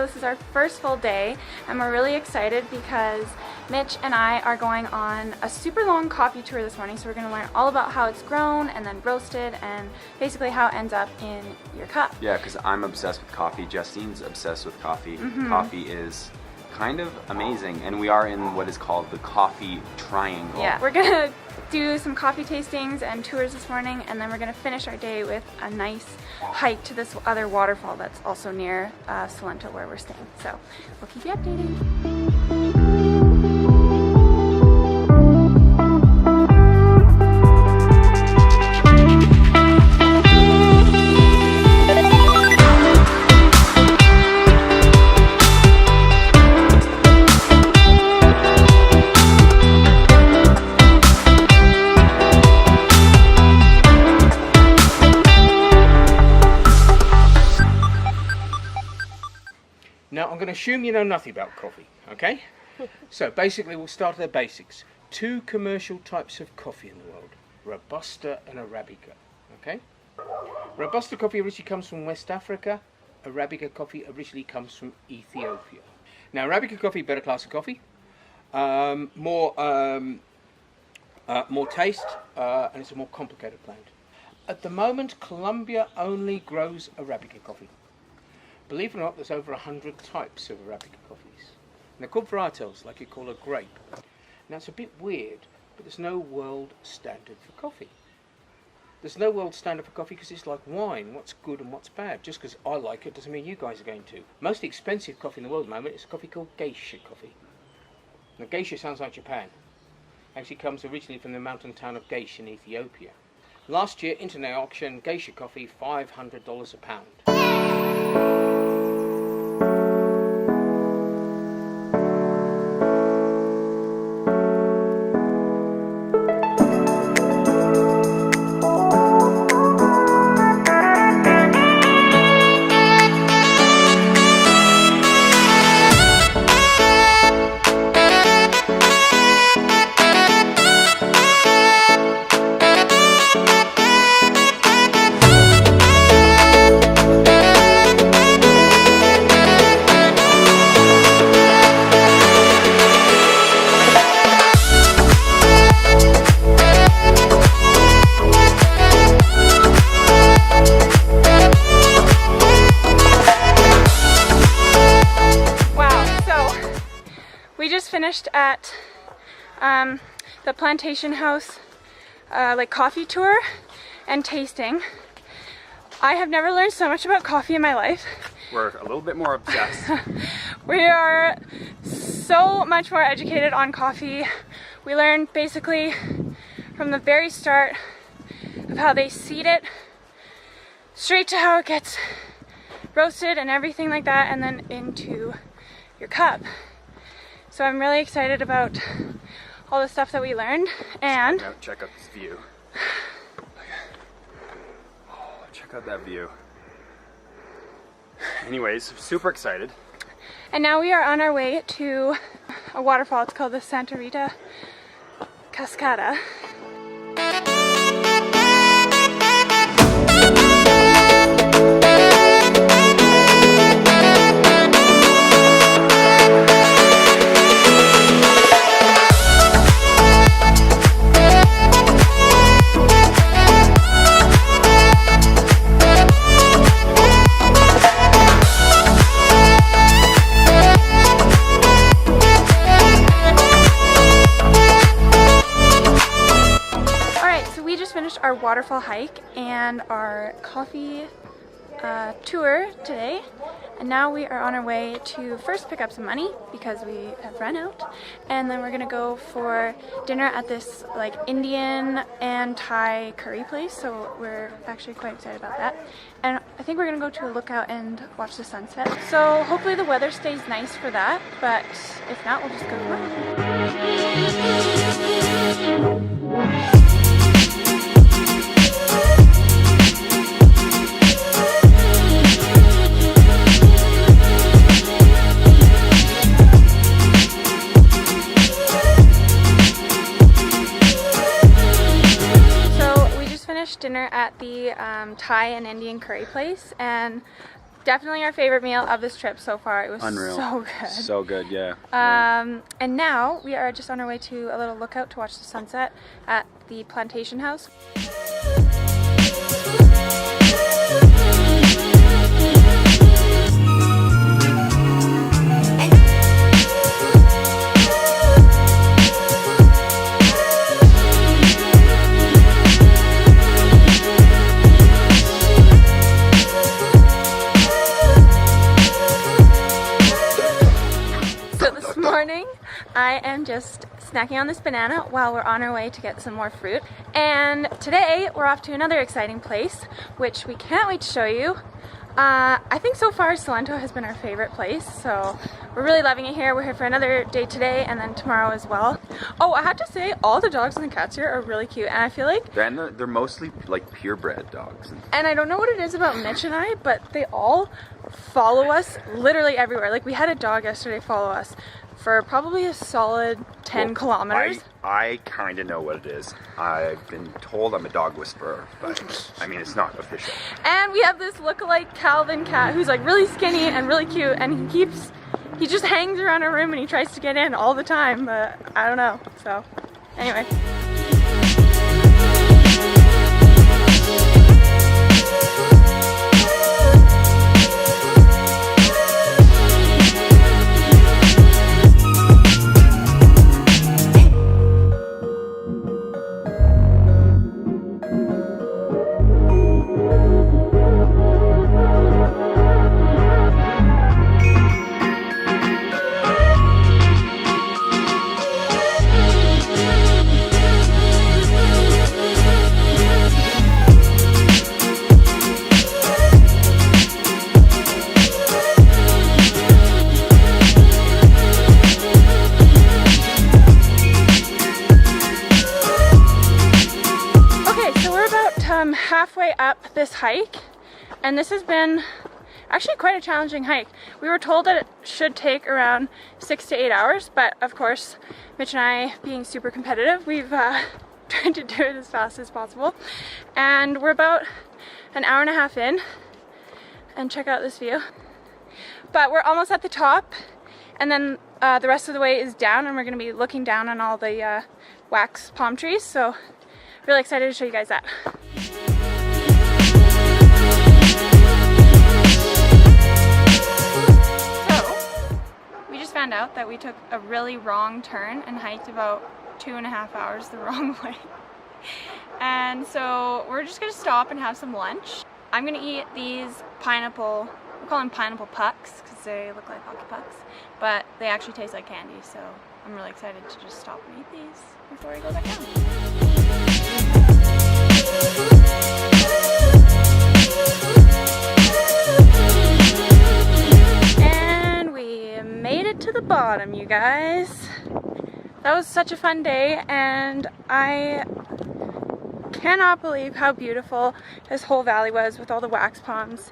Salento. This is our first full day and we're really excited because Mitch and I are going on a super long coffee tour this morning. So we're going to learn all about how it's grown and then roasted and basically how it ends up in your cup. Yeah, because I'm obsessed with coffee. Justine's obsessed with coffee. Coffee is kind of amazing, and we are in what is called the coffee triangle. Yeah, we're gonna do some coffee tastings and tours this morning, and then we're gonna finish our day with a nice hike to this other waterfall that's also near Salento where we're staying. So we'll keep you updated. Now I'm going to assume you know nothing about coffee, okay? So basically we'll start at the basics. Two commercial types of coffee in the world, Robusta and Arabica, okay? Robusta coffee originally comes from West Africa, Arabica coffee originally comes from Ethiopia. Now Arabica coffee, better class of coffee, more taste, and it's a more complicated plant. At the moment Colombia only grows Arabica coffee. Believe it or not, there's over 100 types of Arabica coffees. And they're called varietals, like you call a grape. Now it's a bit weird, but there's no world standard for coffee. There's no world standard for coffee because it's like wine. What's good and what's bad? Just because I like it doesn't mean you guys are going to. Most expensive coffee in the world at the moment is a coffee called geisha coffee. Now geisha sounds like Japan. Actually comes originally from the mountain town of Geisha in Ethiopia. Last year, internet auction, geisha coffee, $500 a pound. Finished at the Plantation House like coffee tour and tasting. I have never learned so much about coffee in my life. We're a little bit more obsessed. We are so much more educated on coffee. We learned basically from the very start of how they seed it, straight to how it gets roasted and everything like that, and then into your cup. So I'm really excited about all the stuff that we learned, and check out this view. Oh, check out that view. Anyways, super excited. And now we are on our way to a waterfall. It's called the Santa Rita Cascada. Our waterfall hike and our coffee tour today, and now we are on our way to first pick up some money because we have run out, and then we're gonna go for dinner at this like Indian and Thai curry place, so we're actually quite excited about that. And I think we're gonna go to a lookout and watch the sunset, so hopefully the weather stays nice for that, but if not, we'll just go to work. dinner at the Thai and Indian curry place, and Definitely our favorite meal of this trip so far. It was Unreal. so good. So good, yeah. And now we are just on our way to a little lookout to watch the sunset at the plantation house. I am just snacking on this banana while we're on our way to get some more fruit. And today we're off to another exciting place, which we can't wait to show you. I think so far Salento has been our favorite place, so we're really loving it here. We're here for another day today and then tomorrow as well. Oh, I have to say, all the dogs and the cats here are really cute, and I feel like... They're mostly like purebred dogs. And I don't know what it is about Mitch and I, but they all follow us literally everywhere. Like, we had a dog yesterday follow us for probably a solid 10 kilometers. I kind of know what it is. I've been told I'm a dog whisperer, but I mean, it's not official. And we have this lookalike Calvin cat who's like really skinny and really cute, and he just hangs around our room and he tries to get in all the time, but I don't know. So anyway. Halfway up this hike, and this has been actually quite a challenging hike. We were told that it should take around 6 to 8 hours, but of course Mitch and I, being super competitive, we've tried to do it as fast as possible, and we're about an hour and a half in. And check out this view, but we're almost at the top, and then the rest of the way is down, and we're going to be looking down on all the wax palm trees, so really excited to show you guys that. Found out that we took a really wrong turn and hiked about 2.5 hours the wrong way. And so we're just gonna stop and have some lunch. I'm gonna eat these pineapple, we call them pineapple pucks because they look like hockey pucks, but they actually taste like candy, so I'm really excited to just stop and eat these before we go back down. To the bottom, you guys. That was such a fun day, and I cannot believe how beautiful this whole valley was with all the wax palms.